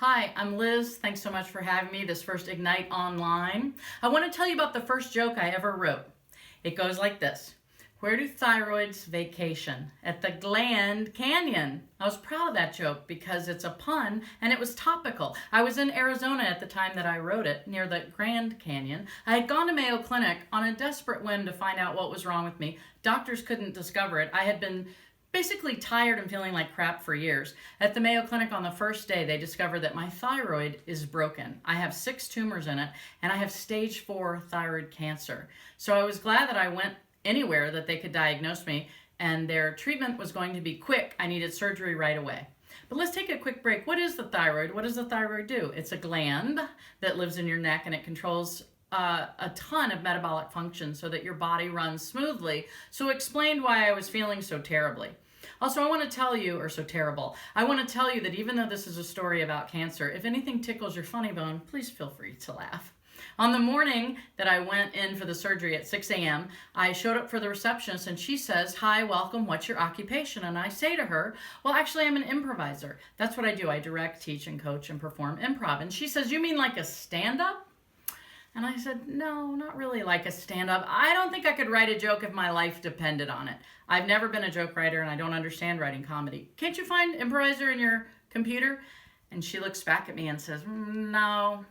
Hi, I'm Liz. Thanks so much for having me this first Ignite Online. I want to tell you about the first joke I ever wrote. It goes like this. Where do thyroids vacation? At the Gland Canyon. I was proud of that joke because it's a pun and it was topical. I was in Arizona at the time that I wrote it, near the Grand Canyon. I had gone to Mayo Clinic on a desperate whim to find out what was wrong with me. Doctors couldn't discover it. I had been basically tired and feeling like crap for years. At the Mayo Clinic on the first day, they discovered that my thyroid is broken. I have 6 tumors in it, and I have stage 4 thyroid cancer. So I was glad that I went anywhere that they could diagnose me, and their treatment was going to be quick. I needed surgery right away. But let's take a quick break. What is the thyroid? What does the thyroid do? It's a gland that lives in your neck, and it controls a ton of metabolic functions so that your body runs smoothly. So explained why I was feeling so terribly. Also, I want to tell you, or so terrible, I want to tell you that even though this is a story about cancer, if anything tickles your funny bone, please feel free to laugh. On the morning that I went in for the surgery at 6 a.m., I showed up for the receptionist and she says, "Hi, welcome, what's your occupation?" And I say to her, "Well, actually, I'm an improviser. That's what I do. I direct, teach, and coach and perform improv." And she says, "You mean like a stand-up?" And I said, "No, not really like a stand-up. I don't think I could write a joke if my life depended on it. I've never been a joke writer and I don't understand writing comedy. Can't you find improviser in your computer?" And she looks back at me and says, "No,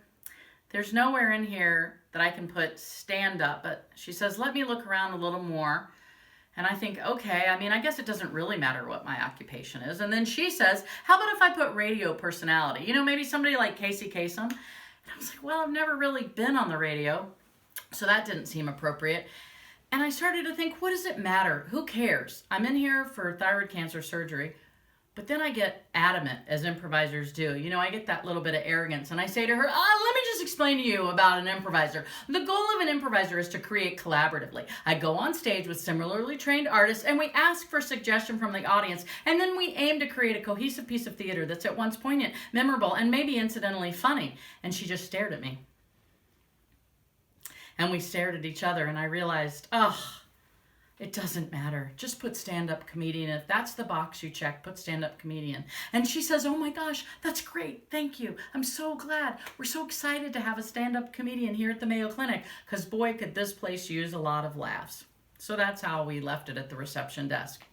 there's nowhere in here that I can put stand-up." But she says, "Let me look around a little more." And I think, okay, I guess it doesn't really matter what my occupation is. And then she says, "How about if I put radio personality? Maybe somebody like Casey Kasem." And I was like, well, I've never really been on the radio, so that didn't seem appropriate. And I started to think, what does it matter? Who cares? I'm in here for thyroid cancer surgery. But then I get adamant, as improvisers do. I get that little bit of arrogance. And I say to her, let me just explain to you about an improviser. The goal of an improviser is to create collaboratively. I go on stage with similarly trained artists, and we ask for suggestion from the audience. And then we aim to create a cohesive piece of theater that's at once poignant, memorable, and maybe incidentally funny. And she just stared at me. And we stared at each other, and I realized, it doesn't matter. Just put stand-up comedian. If that's the box you check, put stand-up comedian. And she says, "Oh my gosh, that's great. Thank you. I'm so glad. We're so excited to have a stand-up comedian here at the Mayo Clinic because boy, could this place use a lot of laughs." So that's how we left it at the reception desk.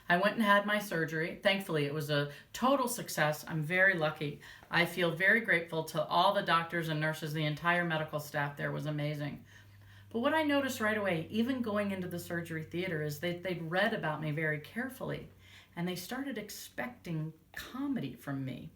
I went and had my surgery. Thankfully, it was a total success. I'm very lucky. I feel very grateful to all the doctors and nurses. The entire medical staff there was amazing. But what I noticed right away, even going into the surgery theater, is they'd read about me very carefully, and they started expecting comedy from me.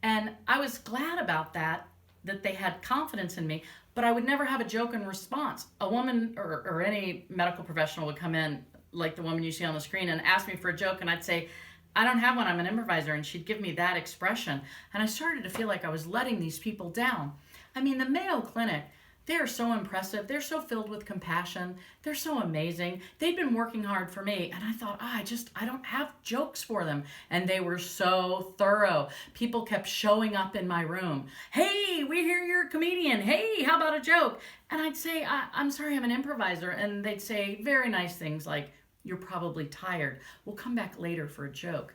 And I was glad about that they had confidence in me, but I would never have a joke in response. A woman or any medical professional would come in, like the woman you see on the screen, and ask me for a joke, and I'd say, "I don't have one, I'm an improviser," and she'd give me that expression. And I started to feel like I was letting these people down. The Mayo Clinic, they are so impressive. They're so filled with compassion. They're so amazing. They'd been working hard for me. And I thought, I don't have jokes for them. And they were so thorough. People kept showing up in my room. "Hey, we hear you're a comedian. Hey, how about a joke?" And I'd say, I'm sorry, I'm an improviser. And they'd say very nice things like, "You're probably tired. We'll come back later for a joke."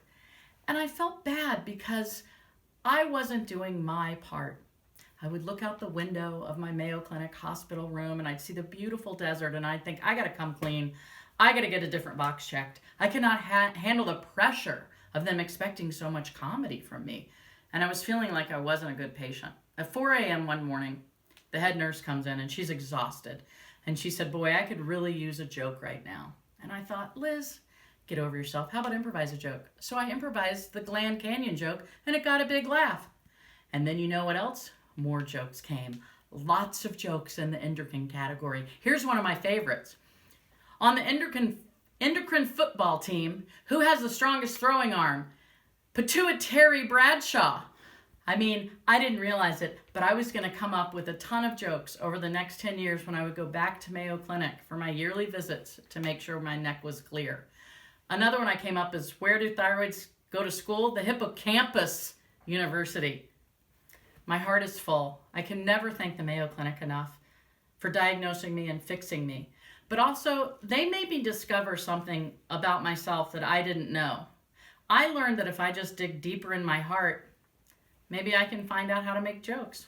And I felt bad because I wasn't doing my part. I would look out the window of my Mayo Clinic hospital room and I'd see the beautiful desert and I'd think, I gotta come clean. I gotta get a different box checked. I cannot handle the pressure of them expecting so much comedy from me. And I was feeling like I wasn't a good patient. At 4 a.m. one morning, the head nurse comes in and she's exhausted. And she said, "Boy, I could really use a joke right now." And I thought, "Liz, get over yourself. How about improvise a joke?" So I improvised the Gland Canyon joke and it got a big laugh. And then you know what else? More jokes came. Lots of jokes in the endocrine category. Here's one of my favorites. On the endocrine football team, who has the strongest throwing arm? Pituitary Bradshaw. I didn't realize it, but I was going to come up with a ton of jokes over the next 10 years when I would go back to Mayo Clinic for my yearly visits to make sure my neck was clear. Another one I came up is, where do thyroids go to school? The Hippocampus University. My heart is full. I can never thank the Mayo Clinic enough for diagnosing me and fixing me. But also, they made me discover something about myself that I didn't know. I learned that if I just dig deeper in my heart, Maybe I can find out how to make jokes.